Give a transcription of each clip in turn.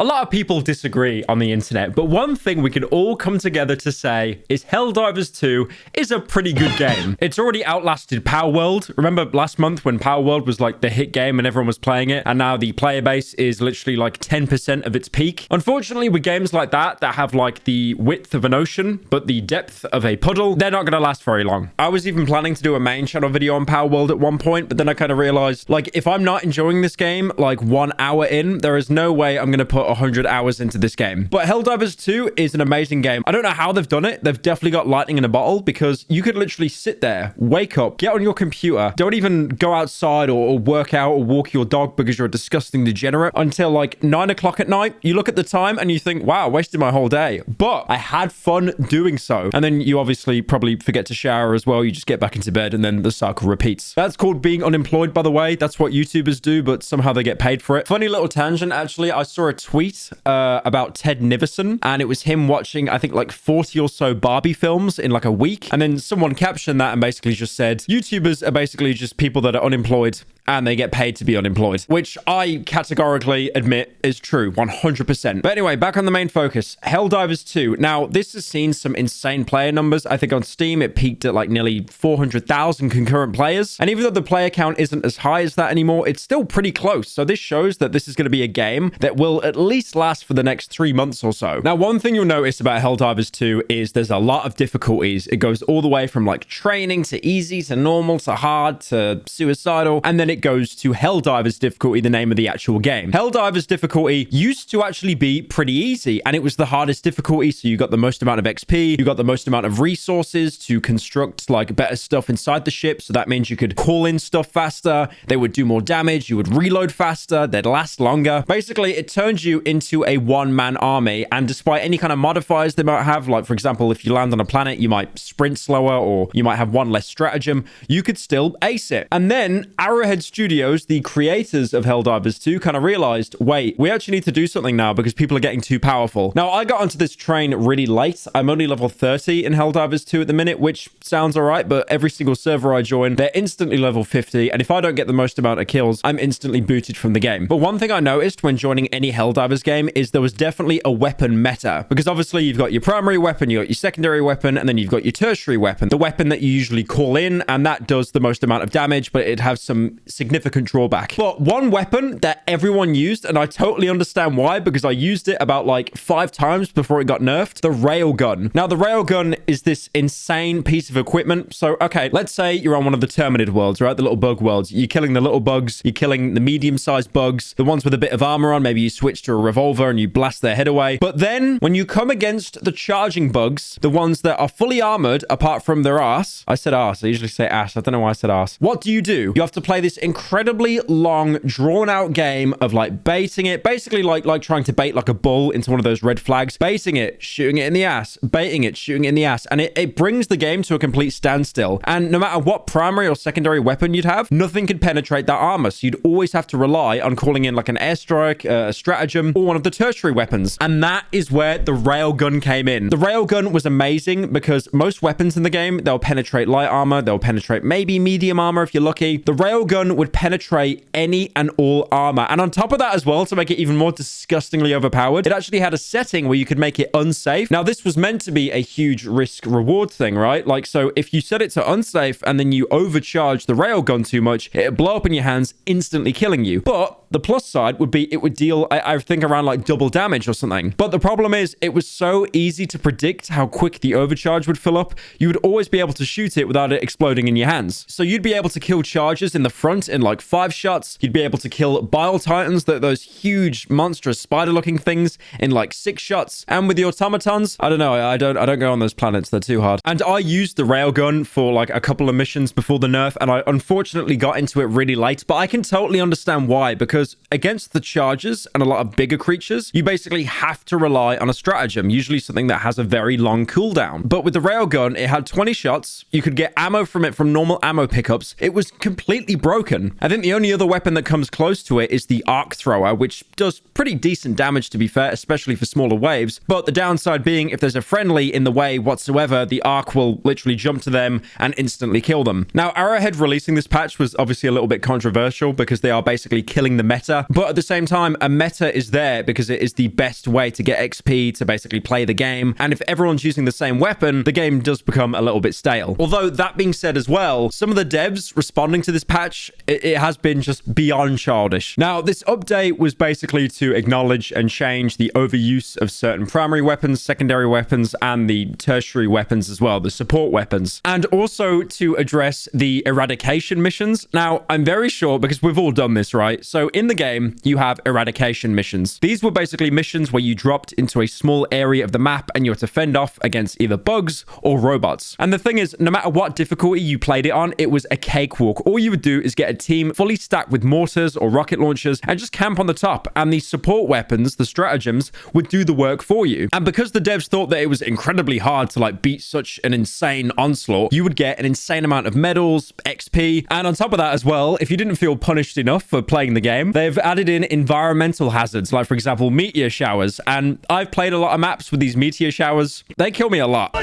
A lot of people disagree on the internet, but one thing we can all come together to say is Helldivers 2 is a pretty good game. It's already outlasted Power World. Remember last month when Power World was like the hit game and everyone was playing it, and now the player base is literally like 10% of its peak. Unfortunately, with games like that have like the width of an ocean, but the depth of a puddle, they're not going to last very long. I was even planning to do a main channel video on Power World at one point, but then I kind of realized, like, if I'm not enjoying this game, like 1 hour in, there is no way I'm going to put 100 hours into this game. But Helldivers 2 is an amazing game. I don't know how they've done it. They've definitely got lightning in a bottle, because you could literally sit there, wake up, get on your computer, don't even go outside or work out or walk your dog because you're a disgusting degenerate until like 9 o'clock at night. You look at the time and you think, wow, I wasted my whole day. But I had fun doing so. And then you obviously probably forget to shower as well. You just get back into bed and then the cycle repeats. That's called being unemployed, by the way. That's what YouTubers do, but somehow they get paid for it. Funny little tangent, actually. I saw a tweet about Ted Nivison, and it was him watching, I think, like 40 or so Barbie films in like a week. And then someone captioned that and basically just said, YouTubers are basically just people that are unemployed and they get paid to be unemployed, which I categorically admit is true, 100%. But anyway, back on the main focus, Helldivers 2. Now, this has seen some insane player numbers. I think on Steam, it peaked at like nearly 400,000 concurrent players. And even though the player count isn't as high as that anymore, it's still pretty close. So this shows that this is going to be a game that will at least last for the next 3 months or so. Now, one thing you'll notice about Helldivers 2 is there's a lot of difficulties. It goes all the way from like training to easy to normal to hard to suicidal, and then it goes to Helldivers difficulty, the name of the actual game. Helldivers difficulty used to actually be pretty easy, and it was the hardest difficulty, so you got the most amount of XP, you got the most amount of resources to construct like better stuff inside the ship, so that means you could call in stuff faster, they would do more damage, you would reload faster, they'd last longer. Basically, it turns you into a one-man army, and despite any kind of modifiers they might have, like for example, if you land on a planet, you might sprint slower, or you might have one less stratagem, you could still ace it. And then Arrowhead Studios, the creators of Helldivers 2, kind of realized, wait, we actually need to do something now because people are getting too powerful. Now, I got onto this train really late. I'm only level 30 in Helldivers 2 at the minute, which sounds all right, but every single server I join, they're instantly level 50, and if I don't get the most amount of kills, I'm instantly booted from the game. But one thing I noticed when joining any Helldivers game is there was definitely a weapon meta, because obviously you've got your primary weapon, you've got your secondary weapon, and then you've got your tertiary weapon, the weapon that you usually call in, and that does the most amount of damage, but it has some significant drawback. But one weapon that everyone used, and I totally understand why, because I used it about like 5 times before it got nerfed, the railgun. Now, the railgun is this insane piece of equipment. So, okay, let's say you're on one of the Terminid worlds, right? The little bug worlds. You're killing the little bugs, you're killing the medium-sized bugs, the ones with a bit of armor on, maybe you switch to a revolver and you blast their head away. But then, when you come against the charging bugs, the ones that are fully armored apart from their ass, I said ass, I usually say ass, I don't know why I said ass. What do? You have to play this incredibly long, drawn-out game of like baiting it, basically like trying to bait like a bull into one of those red flags, baiting it, shooting it in the ass, baiting it, shooting it in the ass, and it brings the game to a complete standstill. And no matter what primary or secondary weapon you'd have, nothing could penetrate that armor, so you'd always have to rely on calling in like an airstrike, a stratagem, or one of the tertiary weapons. And that is where the railgun came in. The railgun was amazing because most weapons in the game, they'll penetrate light armor, they'll penetrate maybe medium armor if you're lucky. The railgun would penetrate any and all armor. And on top of that as well, to make it even more disgustingly overpowered, it actually had a setting where you could make it unsafe. Now, this was meant to be a huge risk reward thing, right? Like, so if you set it to unsafe and then you overcharge the railgun too much, it'd blow up in your hands, instantly killing you. But the plus side would be it would deal, I think, around like double damage or something. But the problem is it was so easy to predict how quick the overcharge would fill up. You would always be able to shoot it without it exploding in your hands. So you'd be able to kill charges in the front in like 5 shots. You'd be able to kill bile titans, those huge monstrous spider looking things, in like 6 shots. And with the automatons, I don't know, I don't go on those planets, they're too hard. And I used the railgun for like a couple of missions before the nerf, and I unfortunately got into it really late, but I can totally understand why, because against the chargers and a lot of bigger creatures, you basically have to rely on a stratagem, usually something that has a very long cooldown. But with the railgun, it had 20 shots, you could get ammo from it from normal ammo pickups. It was completely broken. broken. I think the only other weapon that comes close to it is the arc thrower, which does pretty decent damage, to be fair, especially for smaller waves. But the downside being, if there's a friendly in the way whatsoever, the arc will literally jump to them and instantly kill them. Now, Arrowhead releasing this patch was obviously a little bit controversial because they are basically killing the meta. But at the same time, a meta is there because it is the best way to get XP to basically play the game. And if everyone's using the same weapon, the game does become a little bit stale. Although that being said as well, some of the devs responding to this patch, it has been just beyond childish. Now, this update was basically to acknowledge and change the overuse of certain primary weapons, secondary weapons, and the tertiary weapons as well, the support weapons. And also to address the eradication missions. Now, I'm very sure because we've all done this, right? So in the game, you have eradication missions. These were basically missions where you dropped into a small area of the map and you had to fend off against either bugs or robots. And the thing is, no matter what difficulty you played it on, it was a cakewalk. All you would do is get a team fully stacked with mortars or rocket launchers and just camp on the top. And the support weapons, the stratagems, would do the work for you. And because the devs thought that it was incredibly hard to like beat such an insane onslaught, you would get an insane amount of medals, XP, and on top of that as well, if you didn't feel punished enough for playing the game, they've added in environmental hazards, like for example, meteor showers. And I've played a lot of maps with these meteor showers. They kill me a lot.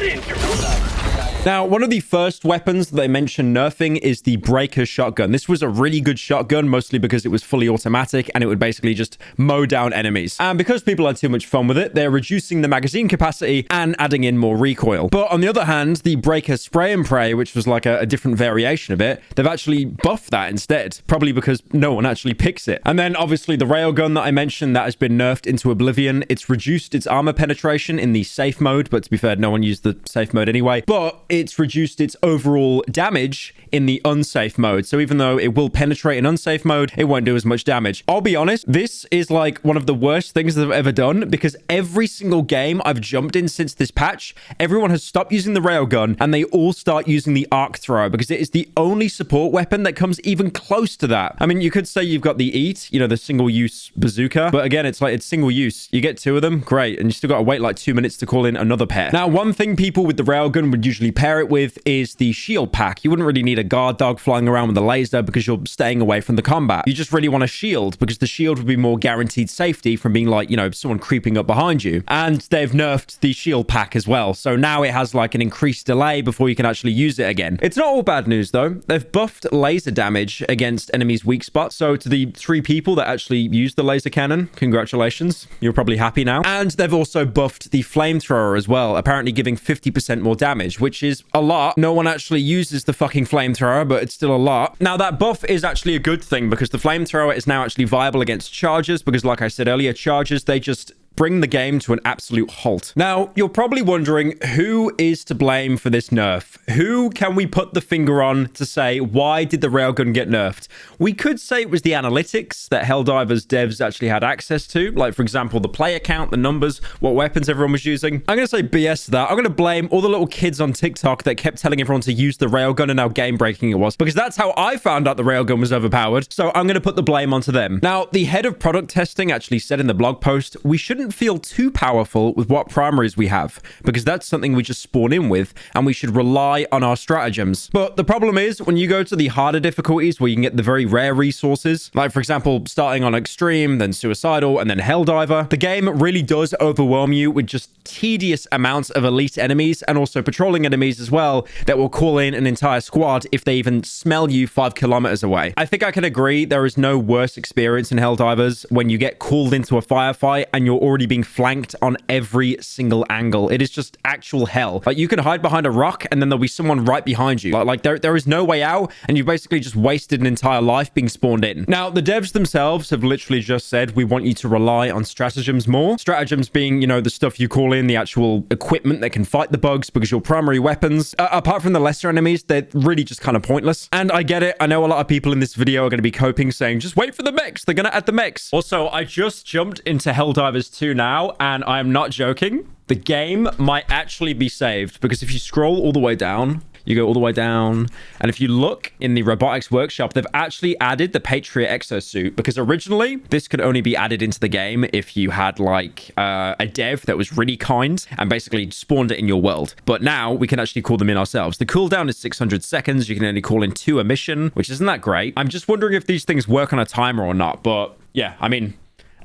Now, one of the first weapons that they mentioned nerfing is the breaker shotgun. This was a really good shotgun, mostly because it was fully automatic and it would basically just mow down enemies. And because people had too much fun with it, they're reducing the magazine capacity and adding in more recoil. But on the other hand, the breaker spray and pray, which was like a different variation of it, they've actually buffed that instead, probably because no one actually picks it. And then obviously the railgun that I mentioned, that has been nerfed into oblivion. It's reduced its armor penetration in the safe mode, but to be fair, no one used the safe mode anyway. But it's reduced its overall damage in the unsafe mode. So even though it will penetrate in unsafe mode, it won't do as much damage. I'll be honest, this is like one of the worst things that I've ever done because every single game I've jumped in since this patch, everyone has stopped using the railgun and they all start using the arc thrower because it is the only support weapon that comes even close to that. I mean, you could say you've got the EAT, you know, the single-use bazooka, but again, it's single use. You get two of them, great, and you still got to wait like 2 minutes to call in another pair. Now, one thing people with the railgun would usually pair it with is the shield pack. You wouldn't really need a guard dog flying around with a laser because you're staying away from the combat. You just really want a shield because the shield would be more guaranteed safety from being like, you know, someone creeping up behind you. And they've nerfed the shield pack as well. So now it has like an increased delay before you can actually use it again. It's not all bad news though. They've buffed laser damage against enemies' weak spots. So to the 3 people that actually used the laser cannon, congratulations. You're probably happy now. And they've also buffed the flamethrower as well, apparently giving 50% more damage, which is a lot. No one actually uses the fucking flamethrower, but it's still a lot. Now, that buff is actually a good thing because the flamethrower is now actually viable against chargers because, like I said earlier, chargers, they just bring the game to an absolute halt. Now, you're probably wondering who is to blame for this nerf? Who can we put the finger on to say, why did the railgun get nerfed? We could say it was the analytics that Helldivers devs actually had access to, like, for example, the player count, the numbers, what weapons everyone was using. I'm going to say BS to that. I'm going to blame all the little kids on TikTok that kept telling everyone to use the railgun and how game-breaking it was, because that's how I found out the railgun was overpowered, so I'm going to put the blame onto them. Now, the head of product testing actually said in the blog post, we shouldn't feel too powerful with what primaries we have, because that's something we just spawn in with, and we should rely on our stratagems. But the problem is, when you go to the harder difficulties where you can get the very rare resources, like for example, starting on Extreme, then Suicidal, and then Helldiver, the game really does overwhelm you with just tedious amounts of elite enemies, and also patrolling enemies as well, that will call in an entire squad if they even smell you 5 kilometers away. I think I can agree there is no worse experience in Helldivers when you get called into a firefight and you're already being flanked on every single angle. It is just actual hell. Like, you can hide behind a rock and then there'll be someone right behind you. Like there is no way out, and you've basically just wasted an entire life being spawned in. Now, the devs themselves have literally just said, we want you to rely on stratagems more. Stratagems being, you know, the stuff you call in, the actual equipment that can fight the bugs, because your primary weapons, apart from the lesser enemies, they're really just kind of pointless. And I get it. I know a lot of people in this video are going to be coping saying, just wait for the mechs. They're going to add the mechs. Also, I just jumped into Helldivers 2 now, and I'm not joking. The game might actually be saved, because if you scroll all the way down, You go all the way down. And if you look in the robotics workshop, they've actually added the Patriot exosuit, because originally this could only be added into the game if you had like a dev that was really kind and basically spawned it in your world. But now we can actually call them in ourselves. The cooldown is 600 seconds. You can only call in 2 a mission, which isn't that great. I'm just wondering if these things work on a timer or not. But yeah, I mean,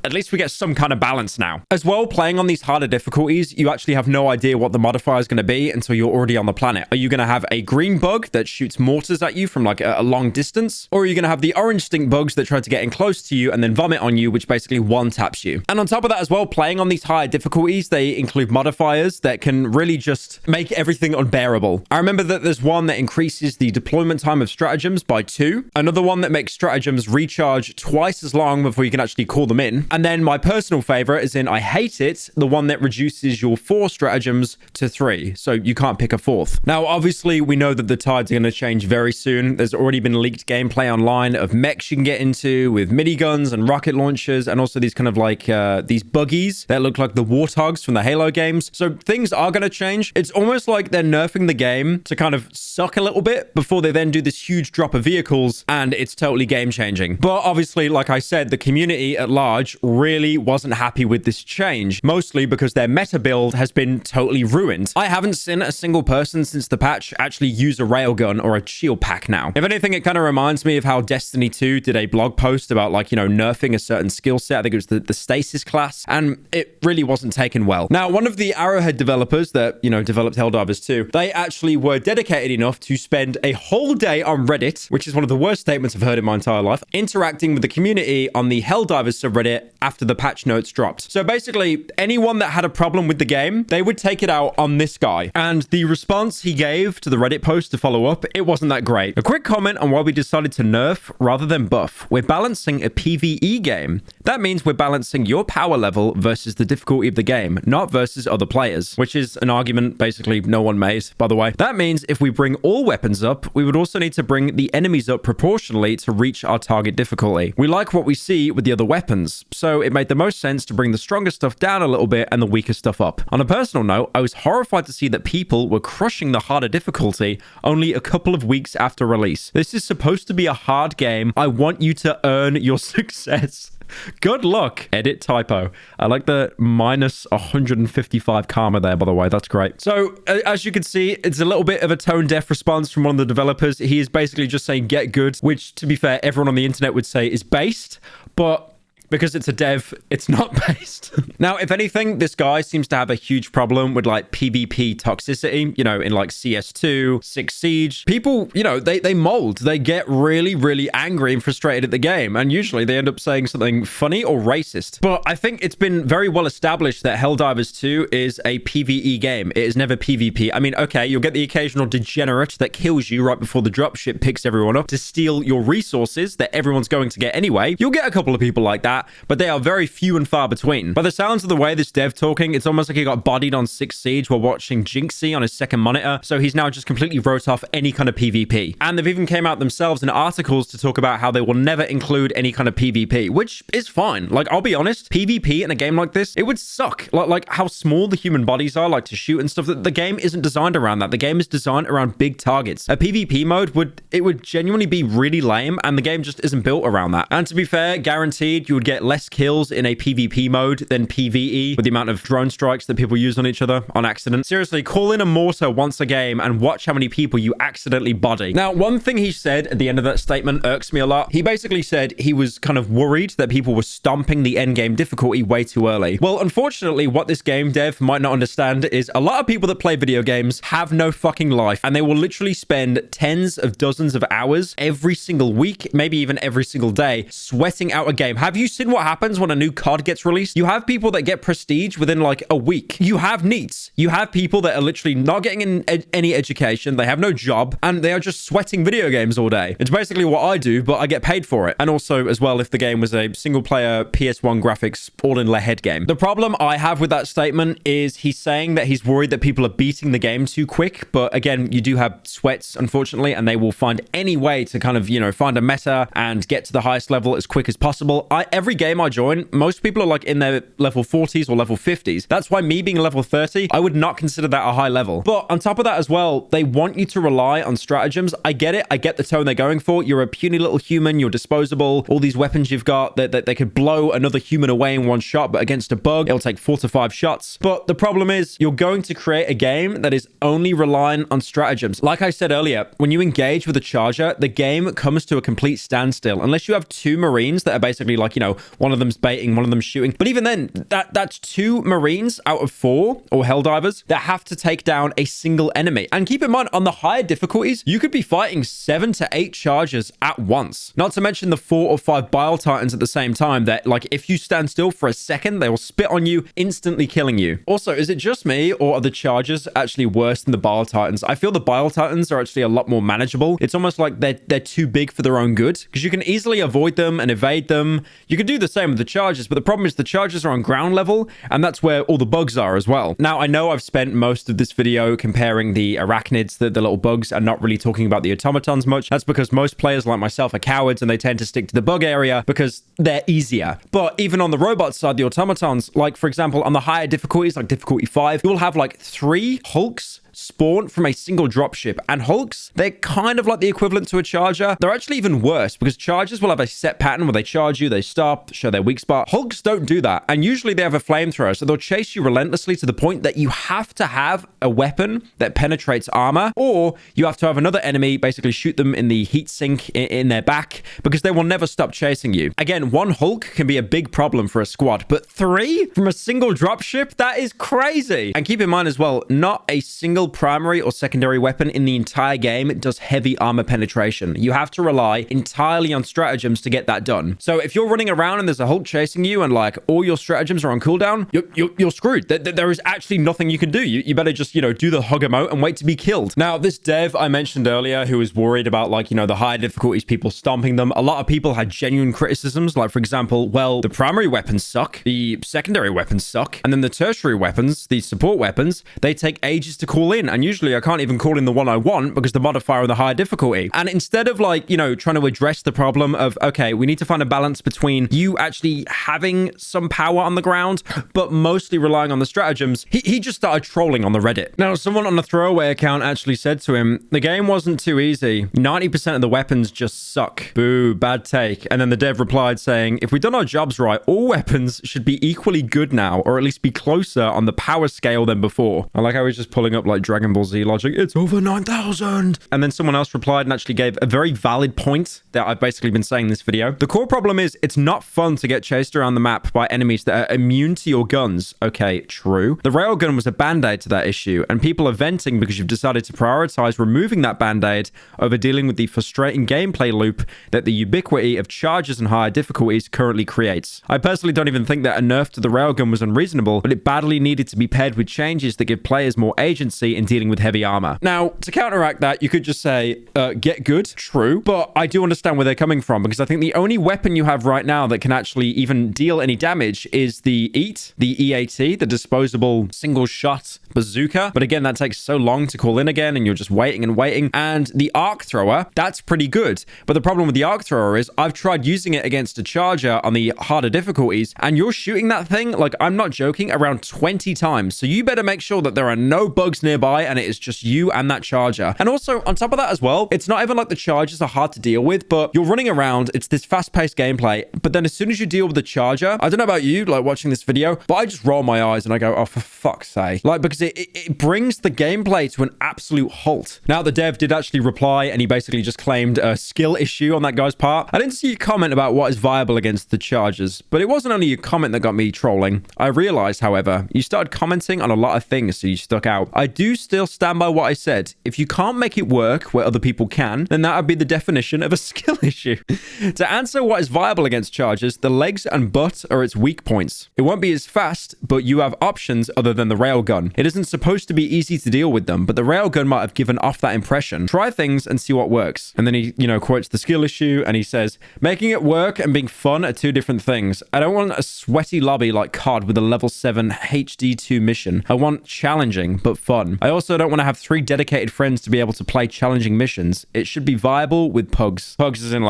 at least we get some kind of balance now. As well, playing on these harder difficulties, you actually have no idea what the modifier is going to be until you're already on the planet. Are you going to have a green bug that shoots mortars at you from like a long distance? Or are you going to have the orange stink bugs that try to get in close to you and then vomit on you, which basically one-taps you? And on top of that as well, playing on these higher difficulties, they include modifiers that can really just make everything unbearable. I remember that there's one that increases the deployment time of stratagems by 2. Another one that makes stratagems recharge twice as long before you can actually call them in. And then my personal favorite is I hate it, the one that reduces your 4 stratagems to 3. So you can't pick a 4th. Now, obviously, we know that the tides are going to change very soon. There's already been leaked gameplay online of mechs you can get into with miniguns and rocket launchers, and also these kind of like these buggies that look like the warthogs from the Halo games. So things are going to change. It's almost like they're nerfing the game to kind of suck a little bit before they then do this huge drop of vehicles, and it's totally game changing. But obviously, like I said, the community at large really wasn't happy with this change, mostly because their meta build has been totally ruined. I haven't seen a single person since the patch actually use a railgun or a shield pack now. If anything, it kind of reminds me of how Destiny 2 did a blog post about like, you know, nerfing a certain skill set. I think it was the stasis class, and it really wasn't taken well. Now, one of the Arrowhead developers that, you know, developed Helldivers 2, they actually were dedicated enough to spend a whole day on Reddit, which is one of the worst statements I've heard in my entire life, interacting with the community on the Helldivers subreddit after the patch notes dropped. So basically, anyone that had a problem with the game, they would take it out on this guy. And the response he gave to the Reddit post to follow up, it wasn't that great. A quick comment on why we decided to nerf rather than buff. We're balancing a PvE game. That means we're balancing your power level versus the difficulty of the game, not versus other players, which is an argument basically no one made, by the way. That means if we bring all weapons up, we would also need to bring the enemies up proportionally to reach our target difficulty. We like what we see with the other weapons, so it made the most sense to bring the stronger stuff down a little bit and the weaker stuff up. On a personal note, I was horrified to see that people were crushing the harder difficulty only a couple of weeks after release. This is supposed to be a hard game. I want you to earn your success. Good luck. Edit typo. I like the minus 155 karma there, by the way. That's great. So, as you can see, it's a little bit of a tone-deaf response from one of the developers. He is basically just saying get good, which, to be fair, everyone on the internet would say is based, but because it's a dev, it's not based. Now, if anything, this guy seems to have a huge problem with like PvP toxicity, you know, in like CS2, 6 Siege. People, you know, they mold. They get really, really angry and frustrated at the game. And usually they end up saying something funny or racist. But I think it's been very well established that Helldivers 2 is a PvE game. It is never PvP. I mean, okay, you'll get the occasional degenerate that kills you right before the dropship picks everyone up to steal your resources that everyone's going to get anyway. You'll get a couple of people like that, but they are very few and far between. By the sounds of the way this dev talking, it's almost like he got bodied on 6 Siege while watching Jinxie on his second monitor, so he's now just completely wrote off any kind of PvP. And they've even came out themselves in articles to talk about how they will never include any kind of PvP, which is fine. Like, I'll be honest, PvP in a game like this, it would suck. Like how small the human bodies are, like to shoot and stuff. The game isn't designed around that. The game is designed around big targets. A PvP mode would genuinely be really lame, and the game just isn't built around that. And to be fair, guaranteed you would get less kills in a PvP mode than PvE with the amount of drone strikes that people use on each other on accident. Seriously, call in a mortar once a game and watch how many people you accidentally body. Now, one thing he said at the end of that statement irks me a lot. He basically said he was kind of worried that people were stomping the endgame difficulty way too early. Well, unfortunately, what this game dev might not understand is a lot of people that play video games have no fucking life, and they will literally spend tens of dozens of hours every single week, maybe even every single day, sweating out a game. Have you seen what happens when a new COD gets released? You have people that get prestige within like a week. You have NEETs. You have people that are literally not getting any education. They have no job, and they are just sweating video games all day. It's basically what I do, but I get paid for it. And also, as well, if the game was a single-player PS1 graphics all-in-head game. The problem I have with that statement is he's saying that he's worried that people are beating the game too quick. But again, you do have sweats, unfortunately, and they will find any way to kind of, you know, find a meta and get to the highest level as quick as possible. every game I join, most people are like in their level 40s or level 50s. That's why me being level 30, I would not consider that a high level. But on top of that as well, they want you to rely on stratagems. I get it. I get the tone they're going for. You're a puny little human. You're disposable. All these weapons you've got that they could blow another human away in one shot, but against a bug, it'll take 4 to 5 shots. But the problem is you're going to create a game that is only relying on stratagems. Like I said earlier, when you engage with a charger, the game comes to a complete standstill unless you have 2 Marines that are basically like, you know, one of them's baiting, one of them's shooting. But even then, that's 2 Marines out of 4 or Helldivers that have to take down a single enemy. And keep in mind, on the higher difficulties, you could be fighting 7 to 8 chargers at once. Not to mention the 4 or 5 Bile Titans at the same time that, like, if you stand still for a second, they will spit on you, instantly killing you. Also, is it just me, or are the chargers actually worse than the Bile Titans? I feel the Bile Titans are actually a lot more manageable. It's almost like they're too big for their own good, because you can easily avoid them and evade them. You can do the same with the chargers, but the problem is the chargers are on ground level, and that's where all the bugs are as well. Now, I know I've spent most of this video comparing the arachnids, the little bugs, and not really talking about the automatons much. That's because most players like myself are cowards, and they tend to stick to the bug area because they're easier. But even on the robot side, the automatons, like for example, on the higher difficulties, like difficulty 5, you will have like 3 hulks spawn from a single dropship. And hulks, they're kind of like the equivalent to a charger. They're actually even worse because chargers will have a set pattern where they charge you, they stop, show their weak spot. Hulks don't do that. And usually they have a flamethrower, so they'll chase you relentlessly to the point that you have to have a weapon that penetrates armor, or you have to have another enemy basically shoot them in the heat sink in their back, because they will never stop chasing you. Again, 1 hulk can be a big problem for a squad, but 3 from a single dropship, that is crazy. And keep in mind as well, not a single primary or secondary weapon in the entire game does heavy armor penetration. You have to rely entirely on stratagems to get that done. So if you're running around and there's a Hulk chasing you and like all your stratagems are on cooldown, you're screwed. There is actually nothing you can do. You better just, you know, do the hug emote and wait to be killed. Now, this dev I mentioned earlier who was worried about, like, you know, the higher difficulties, people stomping them. A lot of people had genuine criticisms, like for example, well, the primary weapons suck, the secondary weapons suck, and then the tertiary weapons, the support weapons, they take ages to call in, and usually I can't even call in the one I want because the modifier on the higher difficulty. And instead of, like, you know, trying to address the problem of, okay, we need to find a balance between you actually having some power on the ground but mostly relying on the stratagems, he just started trolling on the Reddit. Now, someone on the throwaway account actually said to him, the game wasn't too easy, 90% of the weapons just suck. Boo, bad take. And then the dev replied saying, if we've done our jobs right, all weapons should be equally good now, or at least be closer on the power scale than before. I like how he's just pulling up like Dragon Ball Z logic. It's over 9,000. And then someone else replied and actually gave a very valid point that I've basically been saying in this video. The core problem is it's not fun to get chased around the map by enemies that are immune to your guns. Okay, true. The railgun was a band-aid to that issue, and people are venting because you've decided to prioritize removing that band-aid over dealing with the frustrating gameplay loop that the ubiquity of charges and higher difficulties currently creates. I personally don't even think that a nerf to the railgun was unreasonable, but it badly needed to be paired with changes that give players more agency in dealing with heavy armor. Now, to counteract that, you could just say, get good. True. But I do understand where they're coming from, because I think the only weapon you have right now that can actually even deal any damage is the EAT, the EAT, the disposable single shot bazooka. But again, that takes so long to call in again, and you're just waiting and waiting. And the arc thrower, that's pretty good. But the problem with the arc thrower is I've tried using it against a charger on the harder difficulties, and you're shooting that thing, like, I'm not joking, around 20 times. So you better make sure that there are no bugs nearby and it is just you and that charger. And also, on top of that as well, it's not even like the chargers are hard to deal with, but you're running around, it's this fast-paced gameplay, but then as soon as you deal with the charger, I don't know about you, like, watching this video, but I just roll my eyes and I go, oh, for fuck's sake. Like, because it brings the gameplay to an absolute halt. Now, the dev did actually reply, and he basically just claimed a skill issue on that guy's part. I didn't see a comment about what is viable against the chargers, but it wasn't only a comment that got me trolling. I realized, however, you started commenting on a lot of things, so you stuck out. I do still stand by what I said. If you can't make it work where other people can, then that would be the definition of a skill issue. To answer what is viable against chargers, the legs and butt are its weak points. It won't be as fast, but you have options other than the railgun. It is isn't supposed to be easy to deal with them, but the railgun might have given off that impression. Try things and see what works. And then he, quotes the skill issue and he says, making it work and being fun are two different things. I don't want a sweaty lobby like COD with a level 7 HD2 mission. I want challenging, but fun. I also don't want to have 3 dedicated friends to be able to play challenging missions. It should be viable with pugs. Pugs is in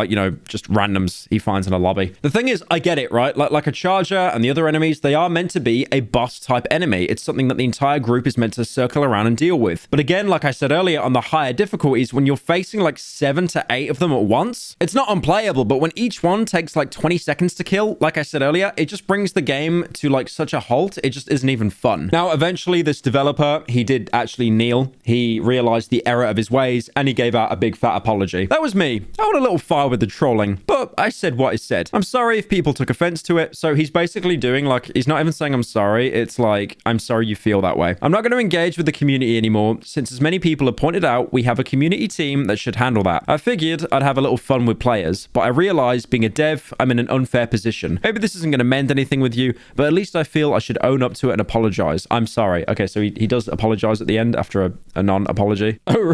just randoms he finds in a lobby. The thing is, I get it, right? Like a charger and the other enemies, they are meant to be a boss type enemy. It's something that the entire group is meant to circle around and deal with. But again, like I said earlier, on the higher difficulties, when you're facing like 7 to 8 of them at once, it's not unplayable, but when each one takes like 20 seconds to kill, like I said earlier, it just brings the game to like such a halt. It just isn't even fun. Now, eventually this developer, he did actually kneel. He realized the error of his ways and he gave out a big fat apology. That was me. I went a little far with the trolling, but I said what I said. I'm sorry if people took offense to it. So he's basically doing like, he's not even saying I'm sorry. It's like, I'm sorry you feel that way. I'm not going to engage with the community anymore. Since as many people have pointed out, we have a community team that should handle that. I figured I'd have a little fun with players, but I realized being a dev, I'm in an unfair position. Maybe this isn't going to mend anything with you, but at least I feel I should own up to it and apologize. I'm sorry. Okay, so he does apologize at the end after a non-apology. Oh,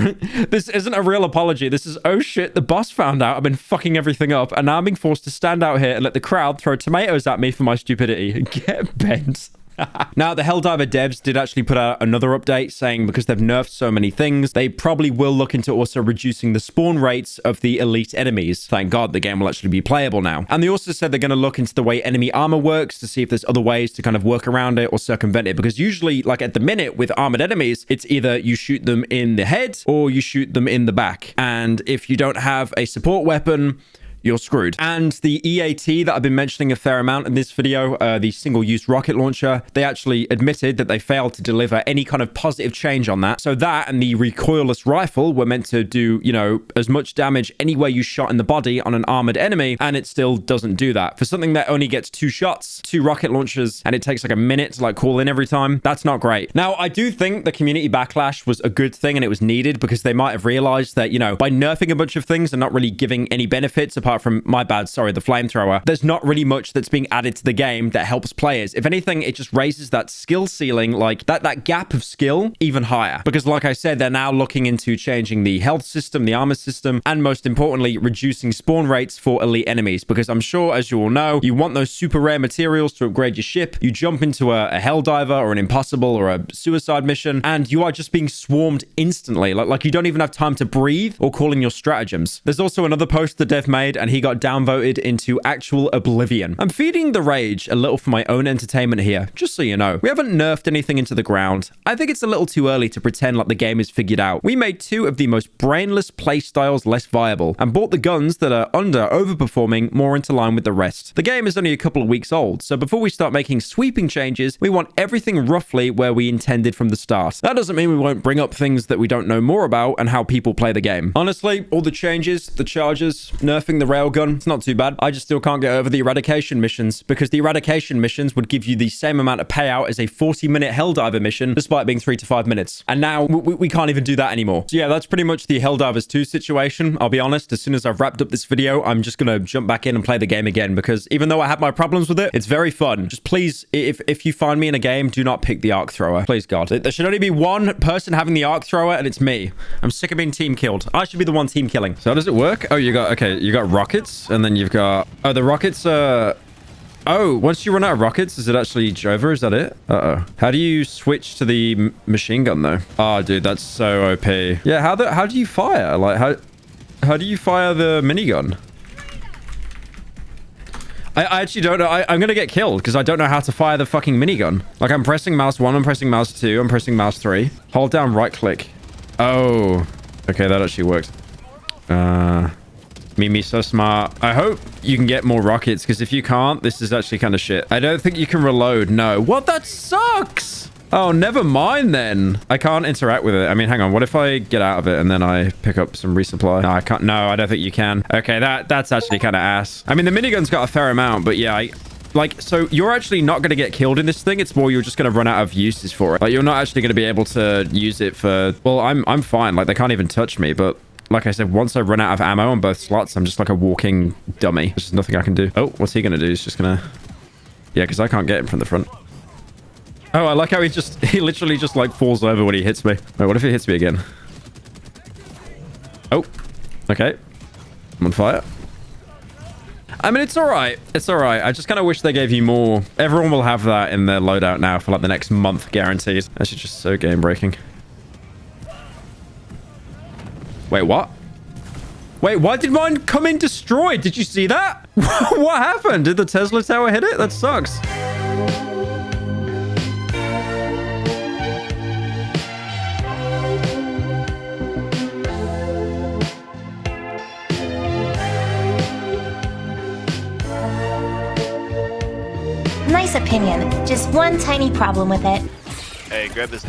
this isn't a real apology. This is, oh shit, the boss found out I've been fucking everything up and now I'm being forced to stand out here and let the crowd throw tomatoes at me for my stupidity. Get bent. Now, the Helldiver devs did actually put out another update saying because they've nerfed so many things, they probably will look into also reducing the spawn rates of the elite enemies. Thank God the game will actually be playable now. And they also said they're going to look into the way enemy armor works to see if there's other ways to kind of work around it or circumvent it. Because usually, like at the minute with armored enemies, it's either you shoot them in the head or you shoot them in the back. And if you don't have a support weapon, you're screwed. And the EAT that I've been mentioning a fair amount in this video, the single-use rocket launcher, they actually admitted that they failed to deliver any kind of positive change on that. So that and the recoilless rifle were meant to do, as much damage anywhere you shot in the body on an armored enemy, and it still doesn't do that. For something that only gets 2 shots, 2 rocket launchers, and it takes like a minute to like call in every time, that's not great. Now, I do think the community backlash was a good thing and it was needed because they might have realized that, by nerfing a bunch of things and not really giving any benefits apart from, my bad, sorry, the flamethrower, there's not really much that's being added to the game that helps players. If anything, it just raises that skill ceiling, like that gap of skill even higher. Because like I said, they're now looking into changing the health system, the armor system, and most importantly, reducing spawn rates for elite enemies. Because I'm sure, as you all know, you want those super rare materials to upgrade your ship. You jump into a Helldiver or an Impossible or a suicide mission, and you are just being swarmed instantly. Like you don't even have time to breathe or call in your stratagems. There's also another post the dev made, and he got downvoted into actual oblivion. I'm feeding the rage a little for my own entertainment here, just so you know. We haven't nerfed anything into the ground. I think it's a little too early to pretend like the game is figured out. We made 2 of the most brainless playstyles less viable, and brought the guns that are overperforming more into line with the rest. The game is only a couple of weeks old, so before we start making sweeping changes, we want everything roughly where we intended from the start. That doesn't mean we won't bring up things that we don't know more about and how people play the game. Honestly, all the changes, the charges, nerfing the railgun, it's not too bad. I just still can't get over the Eradication Missions, because the Eradication Missions would give you the same amount of payout as a 40-minute Helldiver mission, despite being 3 to 5 minutes. And now we can't even do that anymore. So yeah, that's pretty much the Helldivers 2 situation. I'll be honest, as soon as I've wrapped up this video, I'm just going to jump back in and play the game again, because even though I have my problems with it, it's very fun. Just please, if you find me in a game, do not pick the arc thrower. Please, God. There should only be one person having the arc thrower, and it's me. I'm sick of being team killed. I should be the one team killing. So how does it work? Oh, you got rockets, and then you've got... Oh, the rockets are... Oh, once you run out of rockets, is it actually over? Is that it? Uh-oh. How do you switch to the machine gun, though? Oh, dude, that's so OP. Yeah, how do you fire? Like, how do you fire the minigun? I actually don't know. I'm going to get killed because I don't know how to fire the fucking minigun. Like, I'm pressing mouse 1, I'm pressing mouse 2, I'm pressing mouse 3. Hold down right click. Oh. Okay, that actually worked. Mimi, so smart. I hope you can get more rockets, because if you can't, this is actually kind of shit. I don't think you can reload. No. What? That sucks. Oh, never mind then. I can't interact with it. I mean, hang on. What if I get out of it and then I pick up some resupply? No, I can't. No, I don't think you can. Okay, that's actually kind of ass. I mean, the minigun's got a fair amount, but yeah, so you're actually not going to get killed in this thing. It's more you're just going to run out of uses for it. Like, you're not actually going to be able to use it for... Well, I'm fine. Like, they can't even touch me, but... Like I said, once I run out of ammo on both slots, I'm just like a walking dummy. There's just nothing I can do. Oh, what's he going to do? He's just going to... Yeah, because I can't get him from the front. Oh, I like how he literally just like falls over when he hits me. Wait, what if he hits me again? Oh, okay. I'm on fire. I mean, it's all right. It's all right. I just kind of wish they gave you more. Everyone will have that in their loadout now for like the next month guaranteed. That's just so game breaking. Wait, what? Wait, why did mine come in destroyed? Did you see that? What happened? Did the Tesla tower hit it? That sucks. Nice opinion. Just one tiny problem with it. Hey, grab this.